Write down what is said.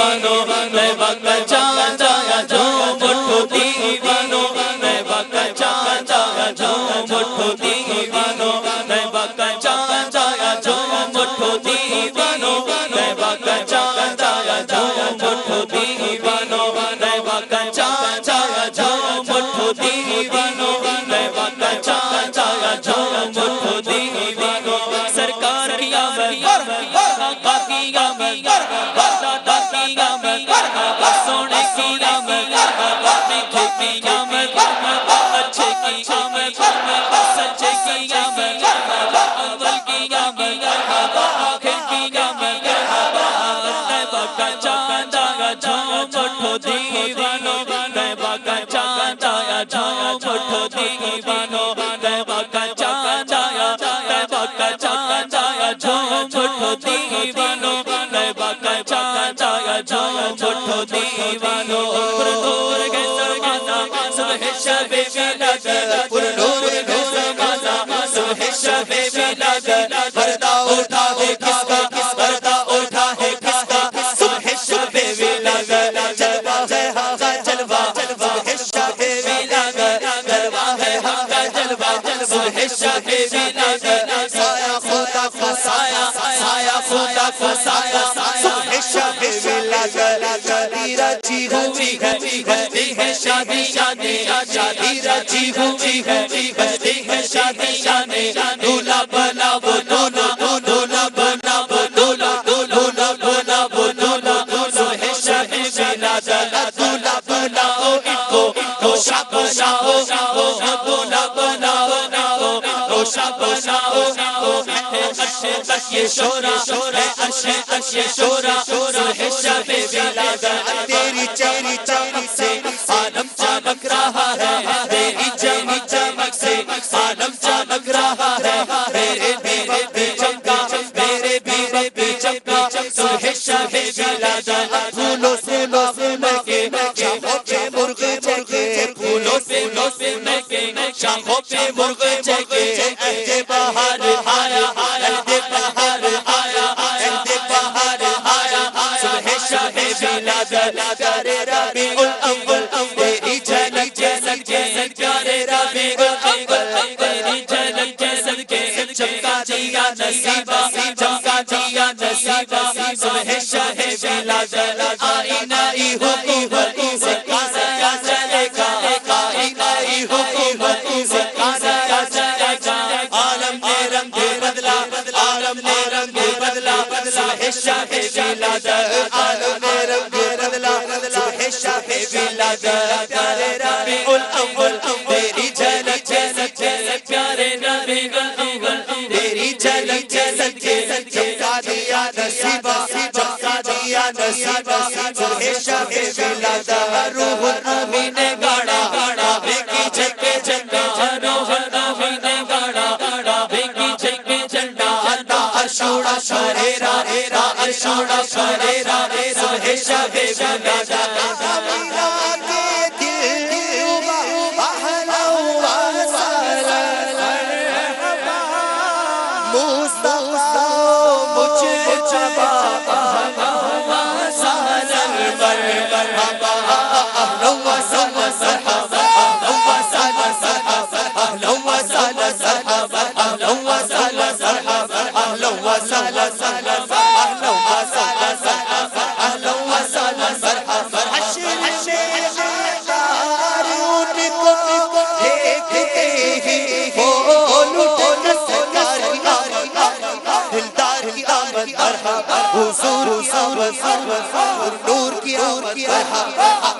دیوانو طیبہ کا چاند آیا جھوم اٹھو دیوانو طیبہ کا چاند آیا جھوم اٹھو دیوانو طیبہ کا چاند آیا جھوم اٹھو دیوانو طیبہ کا چاند آیا جھوم اٹھو دیوانو طیبہ کا چاند آیا جھوم اٹھو دیوانو طیبہ کا چاند آیا جھوم اٹھو دیوانو سرکار کی آمد آقا کی آمد دادا کی آمد سونے کی آمد میٹھے کی آمد اچھے کی آمد سچے کی آمد اول کی آمد آخر کی آمد طیبہ کا چاند آیا جھوم اٹھو دیوانو طیبہ کا چاند آیا جھوم اٹھو دیوانو طیبہ کا چاند آیا طیبہ کا چاند آیا جھوم اٹھو دیوانو طیبہ کا چاند آیا جھوم اٹھو دیوانو پر نور کے سرمانا صبح شب ولادت پر نور کے سرمانا صبح شب ولادت پردہ اٹھا ہے کس کا پردہ اٹھا ہے کس کا صبح شب ولادت جلوہ ہے ہاں کا جلوہ صبح شب ولادت جلوہ ہے ہاں کا جلوہ صبح شب ولادت سایہ خدا کا سایہ سایہ خدا کا سایہ صبح شب ولادت شادی رچی ہوئی ہے بجتی ہے شادی شادی شادی رچی ہوئی ہے بجتی ہے شادی شادی دولہا بنا وہ دولہا دولہا بنا وہ دولہا دولہا بنا وہ دولہا صبح شب ولادت دولہا بناؤ ان کو روشا بناؤ دولہا بناؤ روشا بناؤ عرشے تک یہ شورا ہے عرشے تک یہ شورا صبح شب ولادت تیری چہری چمک سے عالم چمک رہا ہے تیری چہری چمک سے عالم چمک رہا ہے میرے بھی رب چمکا میرے بھی رب چمکا صبح شب ولادت پھولوں سے مہکے شاخوں پہ مرغ چہکے پھولوں سے مہکے شاخوں پہ مرغ چہکے عہد بہار آیا عہد بہار آیا عہد بہار آیا صبح شب ولادت پیارے ربیع الاول تیری جھلک جیسن کے پیارے ربیع الاول تیری جھلک جیسن کے چمکا دیا نصیبہ چمکا دیا نصیبہ صبح شب ولادت آئینائی حکومت سے کیا چلے گا آئینائی حکومت سے کیا چلے گا عالم نے رنگ بدلا عالم نے رنگ بدلا صبح شب ولادت عالم نے رنگ بدلا صبح شب ولادت پیارے ربیع الاول تیری جھلک جیسن کے پیارے ربیع الاول تیری جھلک جیسن کے چمکا دیا نصیبہ چمکا دیا نصیبہ صبح شب ولادت روح الامین نے گاڑا کعبے کی چھت پہ جھنڈا روح الامین نے گاڑا کعبے کی چھت پہ جھنڈا عرش اڑا شریرا عرش اڑا شریرا صبح شب ولادت حضور کی آمد نور کی آمد